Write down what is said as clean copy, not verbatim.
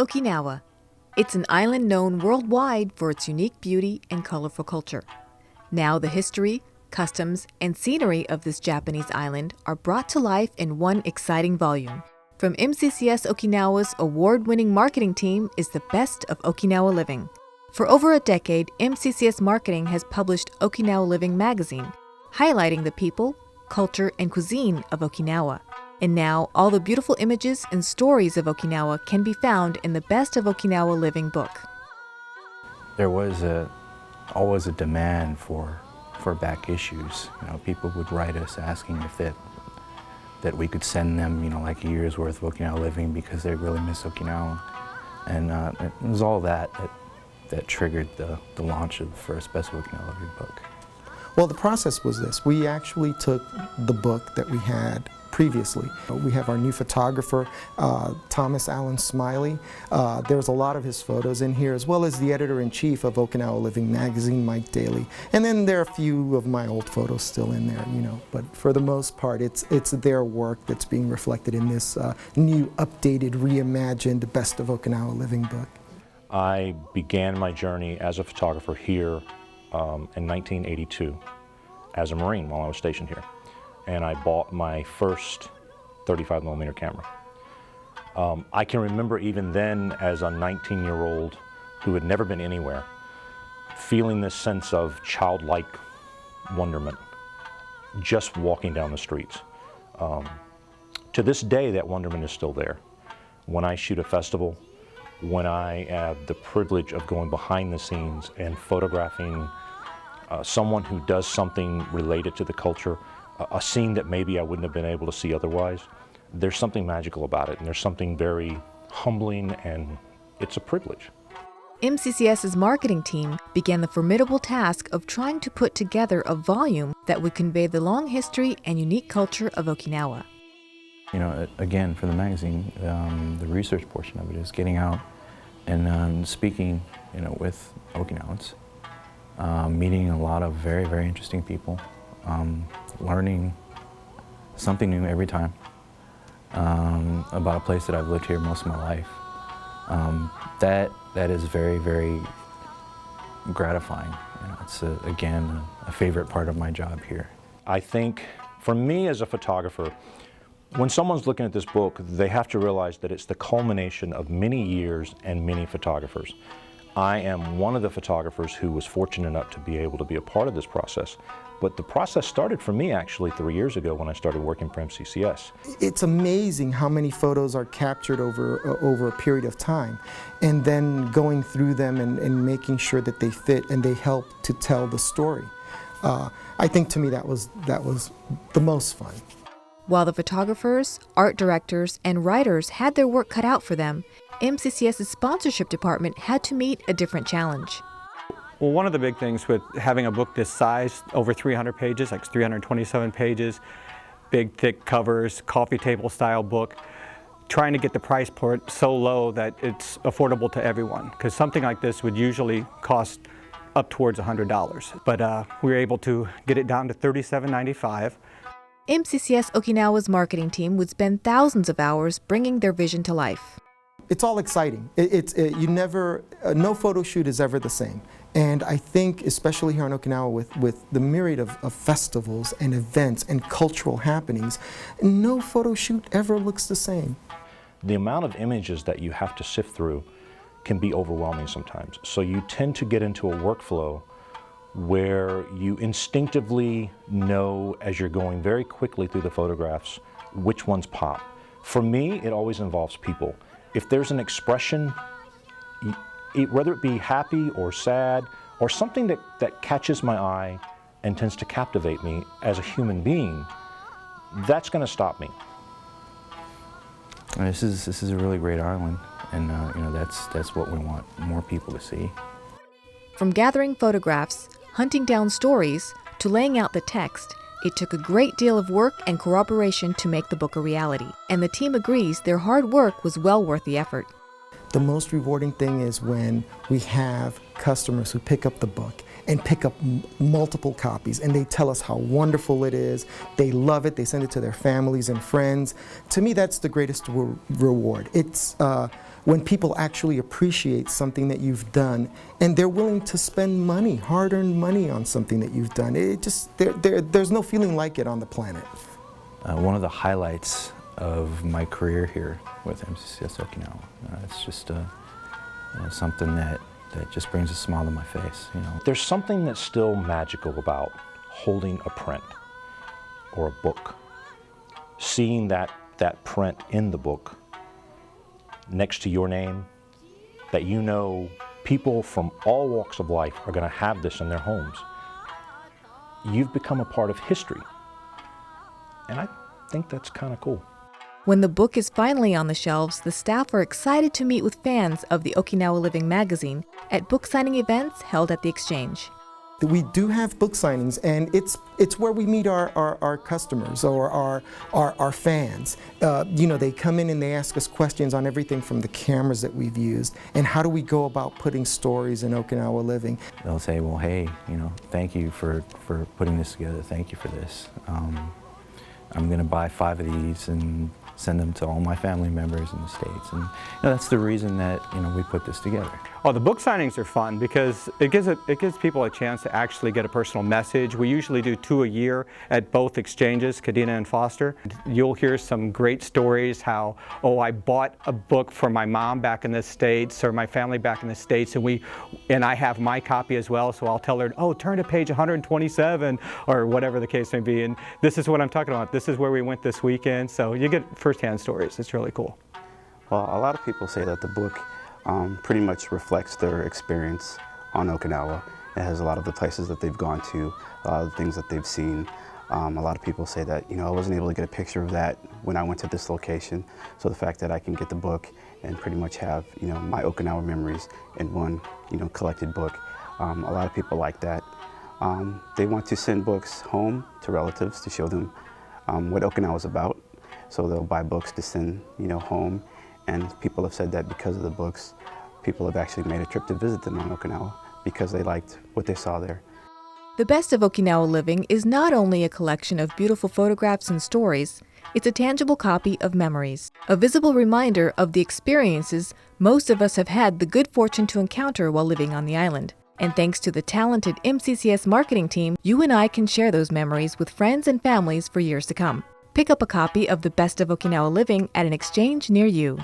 Okinawa. It's an island known worldwide for its unique beauty and colorful culture. Now the history, customs, and scenery of this Japanese island are brought to life in one exciting volume. From MCCS Okinawa's award-winning marketing team is the best of Okinawa living. For over a decade, MCCS Marketing has published Okinawa Living magazine, highlighting the people, culture, and cuisine of Okinawa. And now, all the beautiful images and stories of Okinawa can be found in the Best of Okinawa Living book. There was always a demand for back issues. People would write us asking if that we could send them, like a year's worth of Okinawa Living because they really miss Okinawa. And it was all that triggered the launch of the first Best of Okinawa Living book. Well, the process was this. We actually took the book that we had previously. We have our new photographer, Thomas Allen Smiley. There's a lot of his photos in here, as well as the editor-in-chief of Okinawa Living magazine, Mike Daly. And then there are a few of my old photos still in there, But for the most part, it's their work that's being reflected in this new, updated, reimagined Best of Okinawa Living book. I began my journey as a photographer here in 1982 as a Marine while I was stationed here. And I bought my first 35mm camera. I can remember even then, as a 19-year-old who had never been anywhere, feeling this sense of childlike wonderment just walking down the streets. To this day, that wonderment is still there. When I shoot a festival, when I have the privilege of going behind the scenes and photographing someone who does something related to the culture, a scene that maybe I wouldn't have been able to see otherwise, there's something magical about it, and there's something very humbling, and it's a privilege. MCCS's marketing team began the formidable task of trying to put together a volume that would convey the long history and unique culture of Okinawa. Again, for the magazine, the research portion of it is getting out and speaking, with Okinawans, meeting a lot of very, very interesting people, learning something new every time about a place that I've lived here most of my life. That is very, very gratifying. It's, again, a favorite part of my job here. I think, for me as a photographer, when someone's looking at this book, they have to realize that it's the culmination of many years and many photographers. I am one of the photographers who was fortunate enough to be able to be a part of this process. But the process started for me actually 3 years ago when I started working for MCCS. It's amazing how many photos are captured over a period of time, and then going through them and making sure that they fit and they help to tell the story. I think to me that was the most fun. While the photographers, art directors, and writers had their work cut out for them, MCCS's sponsorship department had to meet a different challenge. Well, one of the big things with having a book this size, over 300 pages, like 327 pages, big thick covers, coffee table style book, trying to get the price point so low that it's affordable to everyone. Because something like this would usually cost up towards $100. But we were able to get it down to $37.95. MCCS Okinawa's marketing team would spend thousands of hours bringing their vision to life. It's all exciting. No photo shoot is ever the same. And I think, especially here on Okinawa with the myriad of festivals and events and cultural happenings, no photo shoot ever looks the same. The amount of images that you have to sift through can be overwhelming sometimes. So you tend to get into a workflow where you instinctively know, as you're going very quickly through the photographs, which ones pop. For me, it always involves people. If there's an expression, whether it be happy or sad, or something that catches my eye and tends to captivate me as a human being, that's going to stop me. This is a really great island, and that's what we want more people to see. From gathering photographs, hunting down stories, to laying out the text, it took a great deal of work and cooperation to make the book a reality, and the team agrees their hard work was well worth the effort. The most rewarding thing is when we have customers who pick up the book and pick up multiple copies, and they tell us how wonderful it is. They love it. They send it to their families and friends. To me, that's the greatest reward. It's when people actually appreciate something that you've done, and they're willing to spend money, hard-earned money, on something that you've done. It just there's no feeling like it on the planet. One of the highlights of my career here with MCCS Okinawa, it's just something that just brings a smile to my face. There's something that's still magical about holding a print or a book, seeing that print in the book next to your name, that people from all walks of life are going to have this in their homes. You've become a part of history, and I think that's kind of cool. When the book is finally on the shelves, the staff are excited to meet with fans of the Okinawa Living magazine at book signing events held at the Exchange. We do have book signings, and it's where we meet our customers or our fans. They come in and they ask us questions on everything from the cameras that we've used and how do we go about putting stories in Okinawa Living. They'll say, well, hey, thank you for putting this together. Thank you for this. I'm going to buy 5 of these and send them to all my family members in the States. And that's the reason that we put this together. Oh, the book signings are fun because it gives people a chance to actually get a personal message. We usually do 2 a year at both exchanges, Kadena and Foster. You'll hear some great stories how, I bought a book for my mom back in the States or my family back in the States, and I have my copy as well, so I'll tell her, turn to page 127 or whatever the case may be, and this is what I'm talking about. This is where we went this weekend, so you get firsthand stories. It's really cool. Well, a lot of people say that the book pretty much reflects their experience on Okinawa. It has a lot of the places that they've gone to, a lot of the things that they've seen. A lot of people say that, I wasn't able to get a picture of that when I went to this location. So the fact that I can get the book and pretty much have, my Okinawa memories in one, collected book, a lot of people like that. They want to send books home to relatives to show them what Okinawa is about. So they'll buy books to send, home. And people have said that because of the books, people have actually made a trip to visit them on Okinawa because they liked what they saw there. The Best of Okinawa Living is not only a collection of beautiful photographs and stories, it's a tangible copy of memories, a visible reminder of the experiences most of us have had the good fortune to encounter while living on the island. And thanks to the talented MCCS marketing team, you and I can share those memories with friends and families for years to come. Pick up a copy of The Best of Okinawa Living at an exchange near you.